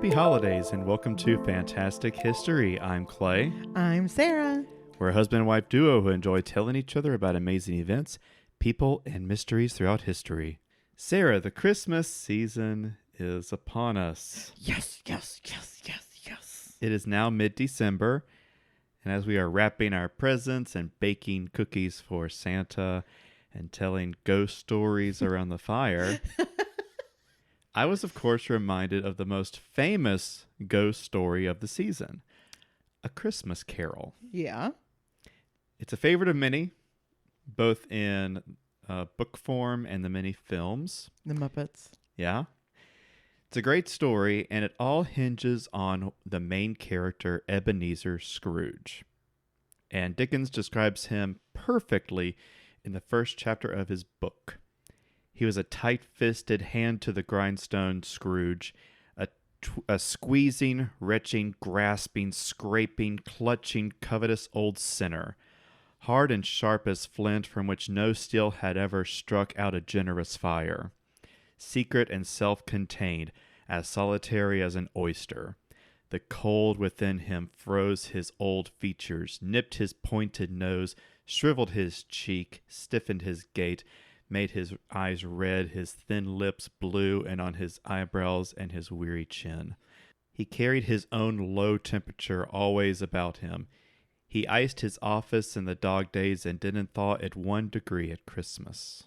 Happy holidays and welcome to Fantastic History. I'm Clay. I'm Sarah. We're a husband and wife duo who enjoy telling each other about amazing events, people, and mysteries throughout history. Sarah, the Christmas season is upon us. Yes. It is now mid-December, and as we are wrapping our presents and baking cookies for Santa and telling ghost stories around the fire, I was, of course, reminded of the most famous ghost story of the season, A Christmas Carol. Yeah. It's a favorite of many, both in book form and the many films. The Muppets. Yeah. It's a great story, and it all hinges on the main character, Ebenezer Scrooge. And Dickens describes him perfectly in the first chapter of his book. He was a tight-fisted, hand-to-the-grindstone Scrooge, a squeezing, retching, grasping, scraping, clutching, covetous old sinner, hard and sharp as flint from which no steel had ever struck out a generous fire, secret and self-contained, as solitary as an oyster. The cold within him froze his old features, nipped his pointed nose, shriveled his cheek, stiffened his gait, made his eyes red, his thin lips blue, and on his eyebrows and his weary chin. He carried his own low temperature always about him. He iced his office in the dog days and didn't thaw it 1 degree at Christmas.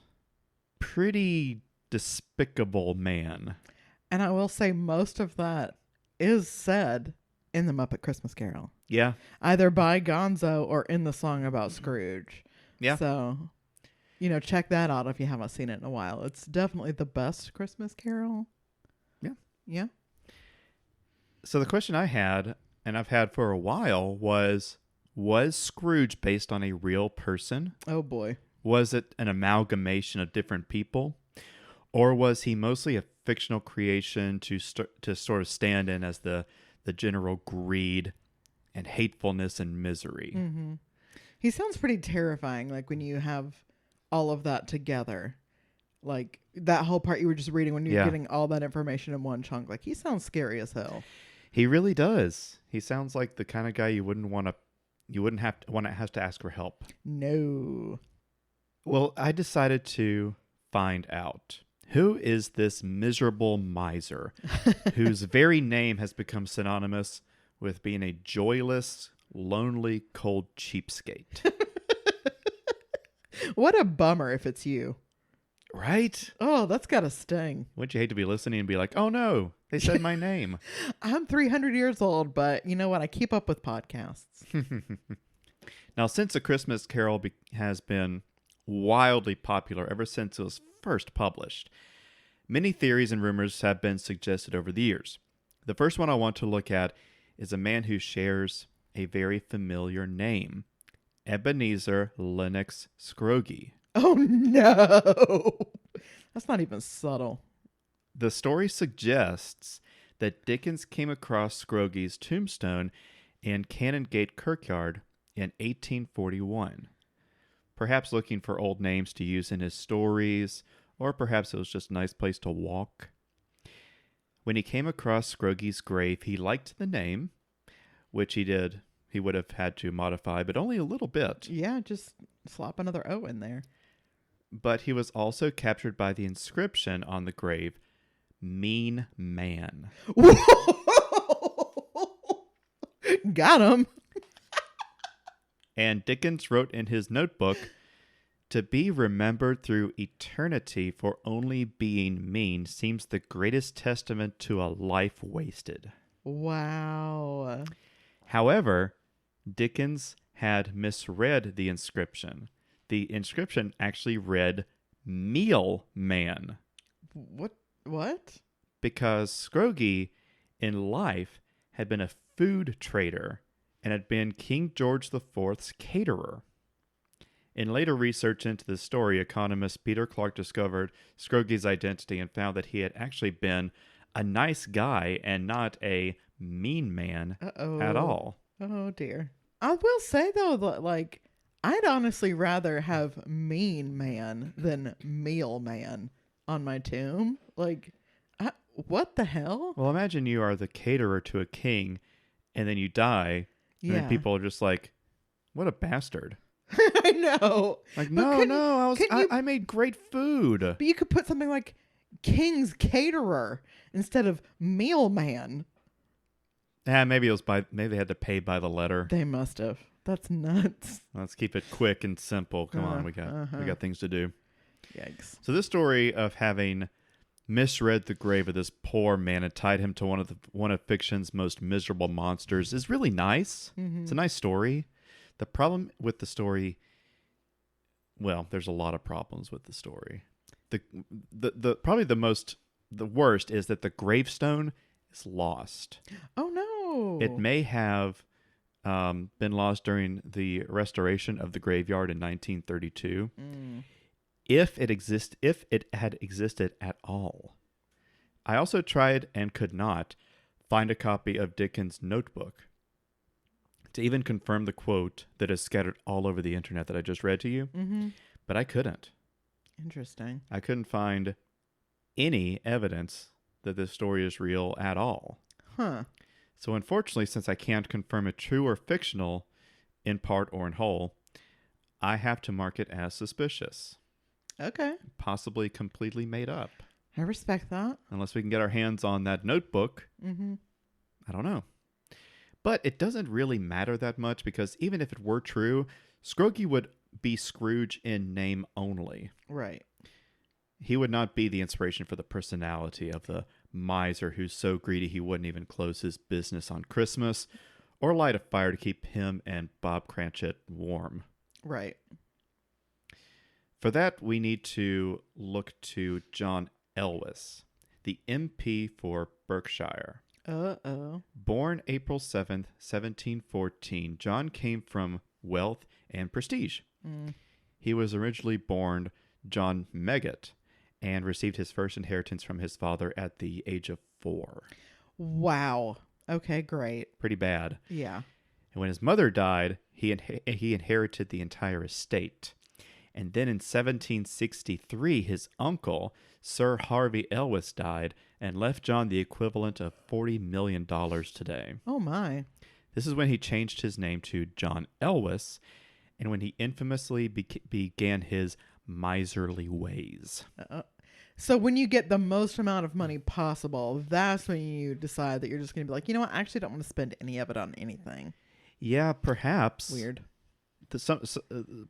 Pretty despicable man. And I will say most of that is said in the Muppet Christmas Carol. Yeah. Either by Gonzo or in the song about Scrooge. Yeah. So, check that out if you haven't seen it in a while. It's definitely the best Christmas Carol. Yeah. Yeah. So the question I had, and I've had for a while, was Scrooge based on a real person? Oh, boy. Was it an amalgamation of different people? Or was he mostly a fictional creation to sort of stand in as the general greed and hatefulness and misery? Mm-hmm. He sounds pretty terrifying, like when you have all of that together. Like that whole part you were just reading when you're getting all that information in one chunk. Like he sounds scary as hell. He really does. He sounds like the kind of guy you wouldn't have to ask for help. No. Well, I decided to find out. Who is this miserable miser whose very name has become synonymous with being a joyless, lonely, cold cheapskate? What a bummer if it's you. Right? Oh, that's got to sting. Wouldn't you hate to be listening and be like, oh no, they said my name. I'm 300 years old, but you know what? I keep up with podcasts. Now, since A Christmas Carol has been wildly popular ever since it was first published, many theories and rumors have been suggested over the years. The first one I want to look at is a man who shares a very familiar name, Ebenezer Lennox Scrooge. Oh, no. That's not even subtle. The story suggests that Dickens came across Scrooge's tombstone in Canongate Kirkyard in 1841. Perhaps looking for old names to use in his stories, or perhaps it was just a nice place to walk. When he came across Scrooge's grave, he liked the name, which he would have had to modify, but only a little bit. Yeah, just slap another O in there. But he was also captured by the inscription on the grave, Mean Man. Got him. And Dickens wrote in his notebook, to be remembered through eternity for only being mean seems the greatest testament to a life wasted. Wow. However, Dickens had misread the inscription. The inscription actually read Meal Man. What? Because Scrooge, in life, had been a food trader and had been King George IV's caterer. In later research into the story, economist Peter Clark discovered Scrooge's identity and found that he had actually been a nice guy and not a mean man at all. Oh, dear. I will say, though, that, I'd honestly rather have mean man than meal man on my tomb. What the hell? Well, imagine you are the caterer to a king, and then you die, and then people are just like, "What a bastard!" I know. Like, But no, I made great food. But you could put something like King's Caterer instead of Meal Man. Yeah, maybe maybe they had to pay by the letter. They must have. That's nuts. Let's keep it quick and simple. Come on, we got things to do. Yikes. So this story of having misread the grave of this poor man and tied him to one of fiction's most miserable monsters is really nice. Mm-hmm. It's a nice story. The problem with the story, well, there's a lot of problems with the story. The probably the worst is that the gravestone is lost. Oh no! It may have been lost during the restoration of the graveyard in 1932. If it had existed at all. I also tried and could not find a copy of Dickens' notebook to even confirm the quote that is scattered all over the internet that I just read to you. Mm-hmm. But I couldn't. Interesting. I couldn't find any evidence that this story is real at all. Huh. So unfortunately, since I can't confirm it true or fictional in part or in whole, I have to mark it as suspicious. Okay. Possibly completely made up. I respect that. Unless we can get our hands on that notebook. Mm-hmm. I don't know. But it doesn't really matter that much because even if it were true, Scrooge would be Scrooge in name only. Right. He would not be the inspiration for the personality of the miser who's so greedy he wouldn't even close his business on Christmas or light a fire to keep him and Bob Cratchit warm. Right. For that, we need to look to John Elwes, the MP for Berkshire. Uh-oh. Born April 7th, 1714, John came from wealth and prestige. He was originally born John Megget and received his first inheritance from his father at the age of 4. Wow. Okay, great. Pretty bad. Yeah. And when his mother died, he inherited the entire estate. And then in 1763, his uncle, Sir Harvey Elwes, died and left John the equivalent of $40 million today. Oh, my. This is when he changed his name to John Elwes and when he infamously began his miserly ways. So when you get the most amount of money possible, that's when you decide that you're just going to be like, you know what? I actually don't want to spend any of it on anything. Yeah, perhaps. Weird. Some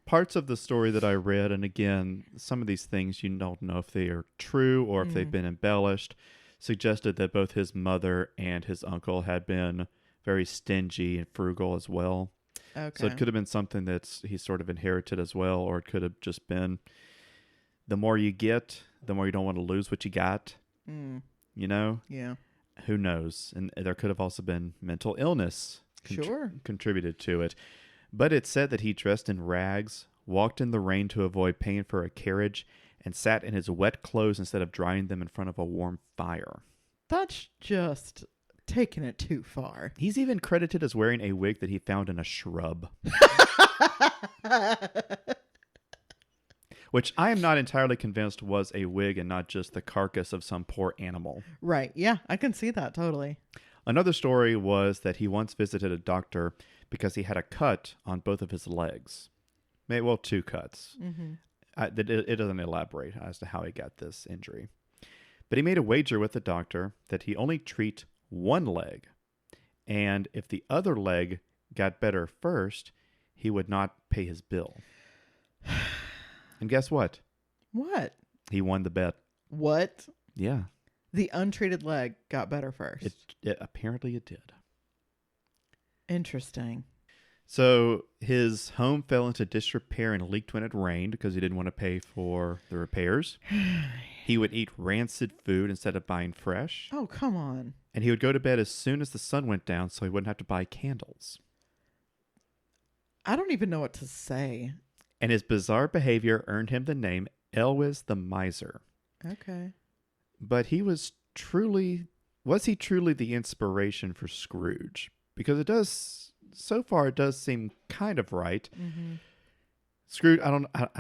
parts of the story that I read, and again, some of these things you don't know if they are true or if they've been embellished, suggested that both his mother and his uncle had been very stingy and frugal as well. Okay. So it could have been something that he sort of inherited as well, or it could have just been the more you get, the more you don't want to lose what you got. You know? Yeah. Who knows? And there could have also been mental illness contributed to it. But it said that he dressed in rags, walked in the rain to avoid paying for a carriage, and sat in his wet clothes instead of drying them in front of a warm fire. That's just taking it too far. He's even credited as wearing a wig that he found in a shrub. Which I am not entirely convinced was a wig and not just the carcass of some poor animal. Right. Yeah, I can see that totally. Another story was that he once visited a doctor because he had a cut on both of his legs. Well, 2 cuts. It doesn't elaborate as to how he got this injury. But he made a wager with the doctor that he only treat one leg. And if the other leg got better first, he would not pay his bill. And guess what? What? He won the bet. What? Yeah. The untreated leg got better first. Apparently it did. Interesting. So his home fell into disrepair and leaked when it rained because he didn't want to pay for the repairs. He would eat rancid food instead of buying fresh. Oh, come on. And he would go to bed as soon as the sun went down so he wouldn't have to buy candles. I don't even know what to say. And his bizarre behavior earned him the name Elwes the Miser. Okay. But was he truly the inspiration for Scrooge? Because so far it does seem kind of right. Scrooge, I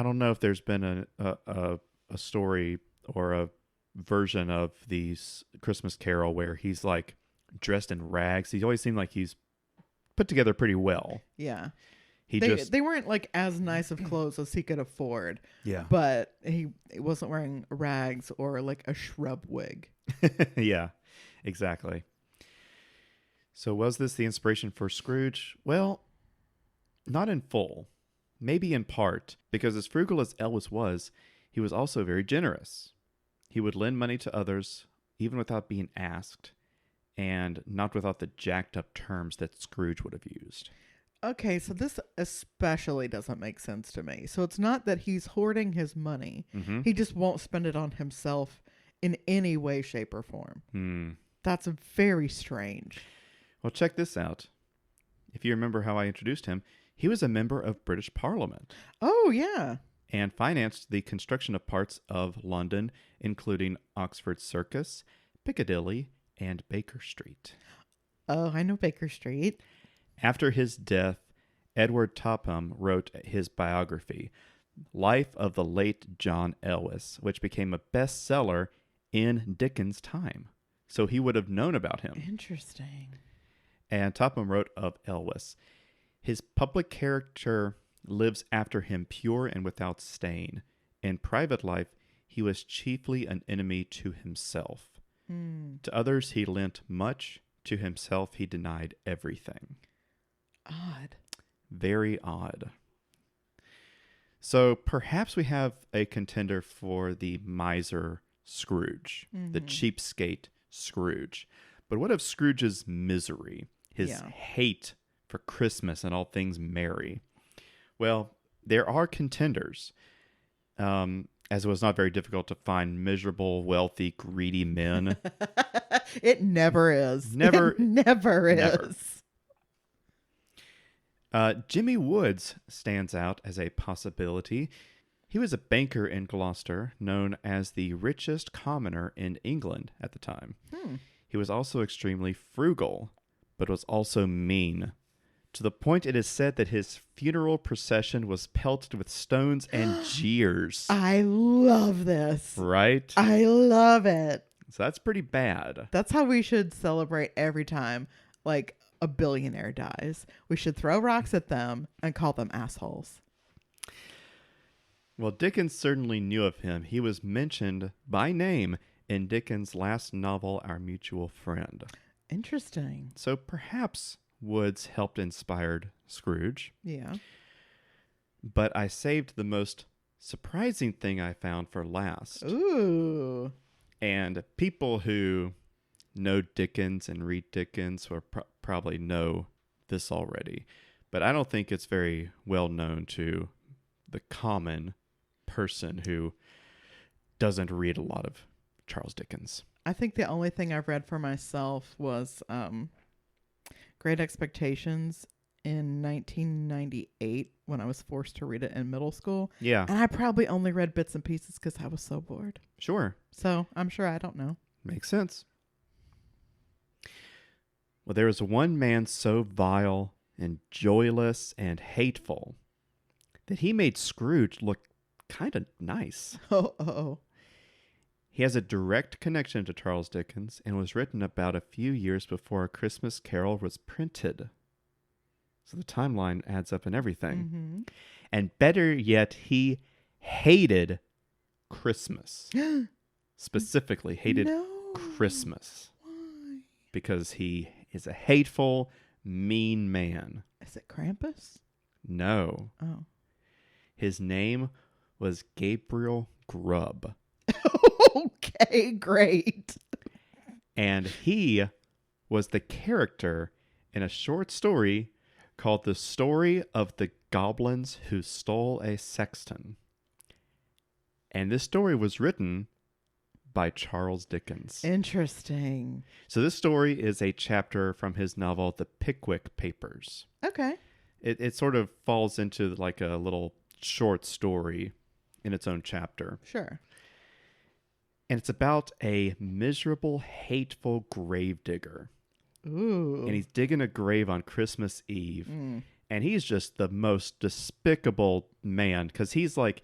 don't know if there's been a story or a version of the Christmas Carol where he's like dressed in rags. He always seemed like he's put together pretty well. Yeah. He They weren't like as nice of clothes as he could afford. Yeah. But he wasn't wearing rags or like a shrub wig. Yeah, exactly. So was this the inspiration for Scrooge? Well, not in full. Maybe in part, because as frugal as Elvis was, he was also very generous. He would lend money to others, even without being asked, and not without the jacked up terms that Scrooge would have used. Okay, so this especially doesn't make sense to me. So it's not that he's hoarding his money. Mm-hmm. He just won't spend it on himself in any way, shape, or form. That's very strange. Well, check this out. If you remember how I introduced him, he was a member of British Parliament. Oh, yeah. And financed the construction of parts of London, including Oxford Circus, Piccadilly, and Baker Street. Oh, I know Baker Street. After his death, Edward Topham wrote his biography, Life of the Late John Elwes, which became a bestseller in Dicken's time. So he would have known about him. Interesting. And Topham wrote of Elwes, his public character lives after him pure and without stain. In private life, he was chiefly an enemy to himself. To others he lent much, to himself he denied everything. Odd. Very odd. So perhaps we have a contender for the miser Scrooge, the cheapskate Scrooge. But what of Scrooge's misery, his hate for Christmas and all things merry? Well, there are contenders, as it was not very difficult to find miserable, wealthy, greedy men. It never is. Never. It never is. Jimmy Woods stands out as a possibility. He was a banker in Gloucester, known as the richest commoner in England at the time. He was also extremely frugal, but was also mean. To the point it is said that his funeral procession was pelted with stones and jeers. I love this. Right? I love it. So that's pretty bad. That's how we should celebrate every time, like, a billionaire dies. We should throw rocks at them and call them assholes. Well, Dickens certainly knew of him. He was mentioned by name in Dickens' last novel, Our Mutual Friend. Interesting. So perhaps Woods helped inspire Scrooge. Yeah. But I saved the most surprising thing I found for last. Ooh. And people who know Dickens and read Dickens or probably know this already. But I don't think it's very well known to the common person who doesn't read a lot of Charles Dickens. I think the only thing I've read for myself was Great Expectations in 1998 when I was forced to read it in middle school. Yeah. And I probably only read bits and pieces because I was so bored. Sure. So I'm sure I don't know. Makes sense. Well, there was one man so vile and joyless and hateful that he made Scrooge look kind of nice. Oh. He has a direct connection to Charles Dickens and was written about a few years before A Christmas Carol was printed. So the timeline adds up and everything. Mm-hmm. And better yet, he hated Christmas. Specifically hated Christmas. Why? Because he is a hateful, mean man. Is it Krampus? No. Oh. His name was Gabriel Grubb. Okay, great. And he was the character in a short story called The Story of the Goblins Who Stole a Sexton. And this story was written by Charles Dickens. Interesting. So this story is a chapter from his novel, The Pickwick Papers. Okay. It sort of falls into like a little short story in its own chapter. Sure. And it's about a miserable, hateful gravedigger. Ooh. And he's digging a grave on Christmas Eve. And he's just the most despicable man because he's got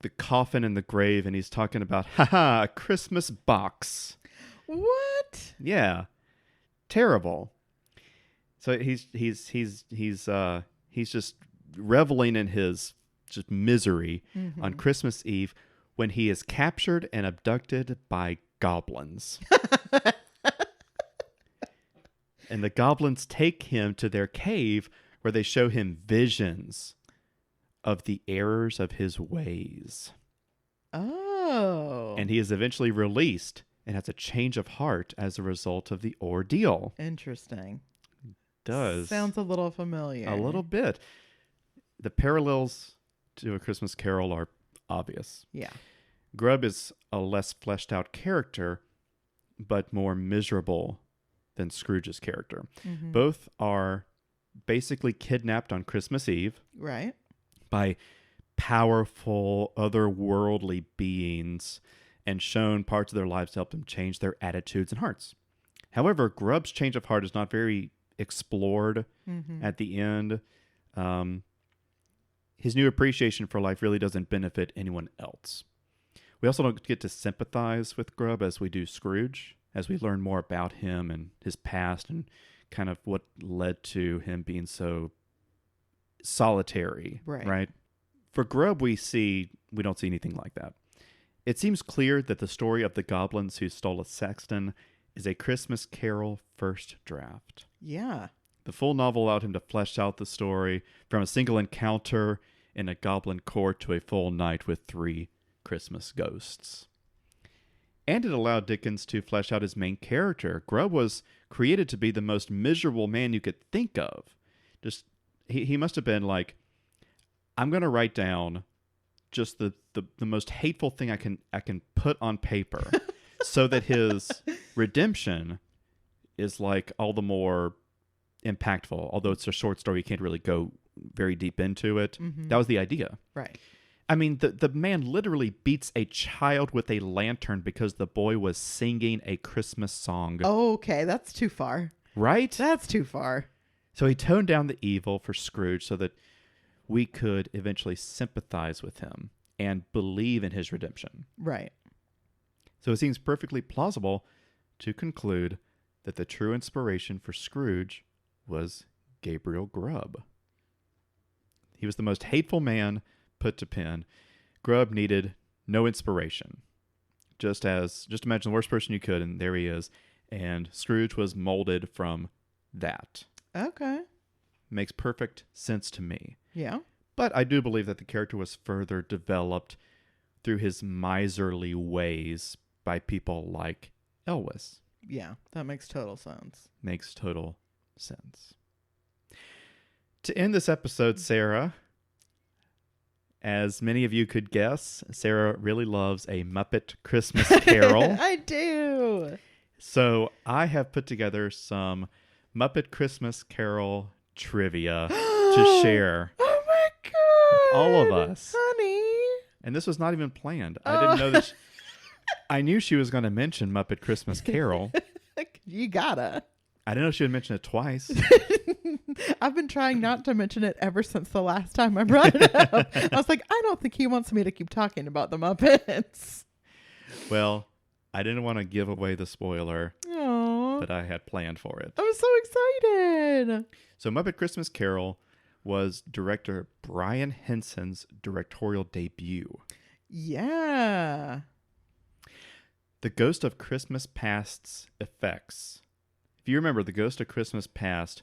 the coffin in the grave and he's talking about, haha, a Christmas box. What? Yeah. Terrible. So he's just reveling in his just misery on Christmas Eve when he is captured and abducted by goblins. And the goblins take him to their cave where they show him visions of the errors of his ways. Oh. And he is eventually released and has a change of heart as a result of the ordeal. Interesting. Does. Sounds a little familiar. A little bit. The parallels to A Christmas Carol are obvious. Yeah. Grubb is a less fleshed out character, but more miserable than Scrooge's character. Mm-hmm. Both are basically kidnapped on Christmas Eve. Right. By powerful, otherworldly beings and shown parts of their lives to help them change their attitudes and hearts. However, Grubb's change of heart is not very explored at the end. His new appreciation for life really doesn't benefit anyone else. We also don't get to sympathize with Grubb as we do Scrooge, as we learn more about him and his past and kind of what led to him being so solitary, right? For Grubb, we don't see anything like that. It seems clear that the story of the goblins who stole a sexton is a Christmas Carol first draft. Yeah. The full novel allowed him to flesh out the story from a single encounter in a goblin court to a full night with 3 Christmas ghosts. And it allowed Dickens to flesh out his main character. Grubb was created to be the most miserable man you could think of. Just he must have been like, I'm going to write down just the most hateful thing I can put on paper so that his redemption is like all the more impactful. Although it's a short story, you can't really go very deep into it. That was the idea. Right. I mean, the man literally beats a child with a lantern because the boy was singing a Christmas song. Oh, okay. That's too far. Right? That's too far. So he toned down the evil for Scrooge so that we could eventually sympathize with him and believe in his redemption. Right. So it seems perfectly plausible to conclude that the true inspiration for Scrooge was Gabriel Grubb. He was the most hateful man put to pen. Grubb needed no inspiration. Just imagine the worst person you could, and there he is. And Scrooge was molded from that. Okay. Makes perfect sense to me. Yeah. But I do believe that the character was further developed through his miserly ways by people like Elwes. Yeah, that makes total sense. Makes total sense. To end this episode, Sarah, as many of you could guess, Sarah really loves A Muppet Christmas Carol. I do. So I have put together some Muppet Christmas Carol trivia to share. Oh my God. All of us. Honey. And this was not even planned. I didn't know that. I knew she was going to mention Muppet Christmas Carol. You gotta. I didn't know she would mention it twice. I've been trying not to mention it ever since the last time I brought it up. I was like, I don't think he wants me to keep talking about the Muppets. Well, I didn't want to give away the spoiler, Aww. but I had planned for it. I'm so excited. So Muppet Christmas Carol was director Brian Henson's directorial debut. Yeah. The Ghost of Christmas Past's effects. If you remember, the Ghost of Christmas Past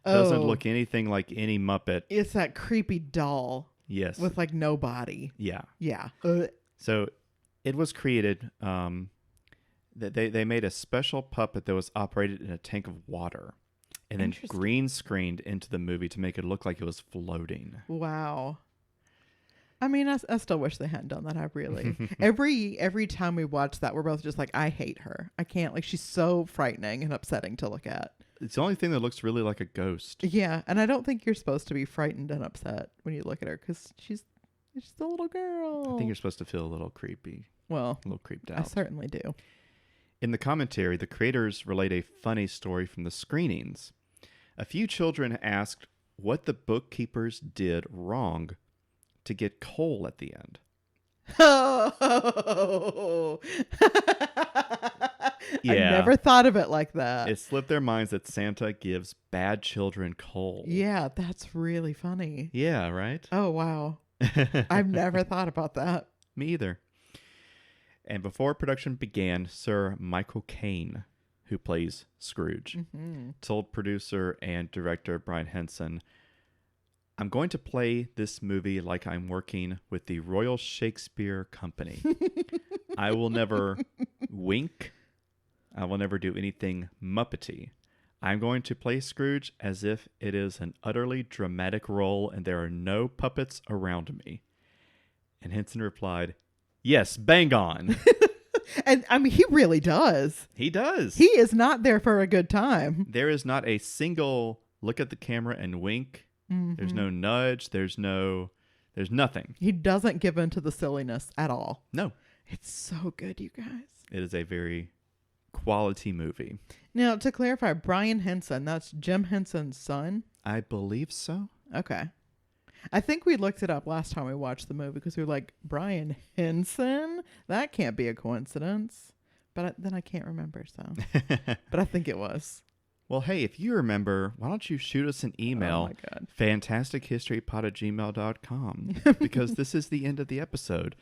doesn't look anything like any Muppet. It's that creepy doll. Yes. With like no body. Yeah. Yeah. So it was created, they made a special puppet that was operated in a tank of water and then green screened into the movie to make it look like it was floating. Wow. I mean, I still wish they hadn't done that. I really, every time we watch that, we're both just like, I hate her. I can't, like, she's so frightening and upsetting to look at. It's the only thing that looks really like a ghost. Yeah. And I don't think you're supposed to be frightened and upset when you look at her because she's a little girl. I think you're supposed to feel a little creepy. Well, a little creeped out. I certainly do. In the commentary, the creators relate a funny story from the screenings. A few children asked what the bookkeepers did wrong to get coal at the end. Oh. Yeah. I never thought of it like that. It slipped their minds that Santa gives bad children coal. Yeah, that's really funny. Yeah, right? Oh, wow. I've never thought about that. Me either. And before production began, Sir Michael Caine, who plays Scrooge, told producer and director Brian Henson, "I'm going to play this movie like I'm working with the Royal Shakespeare Company. I will never wink. I will never do anything Muppety. I'm going to play Scrooge as if it is an utterly dramatic role and there are no puppets around me." And Henson replied, "Yes, bang on." And I mean, he really does. He does. He is not there for a good time. There is not a single look at the camera and wink. There's no nudge. There's nothing. He doesn't give in to the silliness at all. No. It's so good, you guys. It is a very quality movie. Now, to clarify, Brian Henson, that's Jim Henson's son? I believe so. Okay. I think we looked it up last time we watched the movie because we were like, Brian Henson? That can't be a coincidence. But then I can't remember, so. But I think it was. Well, hey, if you remember, why don't you shoot us an email, Oh my God. fantastichistorypod@gmail.com, because this is the end of the episode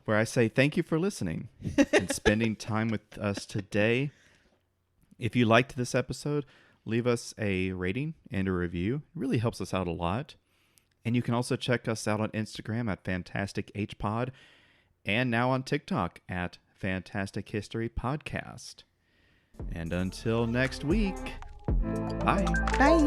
where I say thank you for listening and spending time with us today. If you liked this episode, leave us a rating and a review. It really helps us out a lot. And you can also check us out on Instagram at FantasticHPod and now on TikTok at Fantastic History Podcast. And until next week, bye. Bye.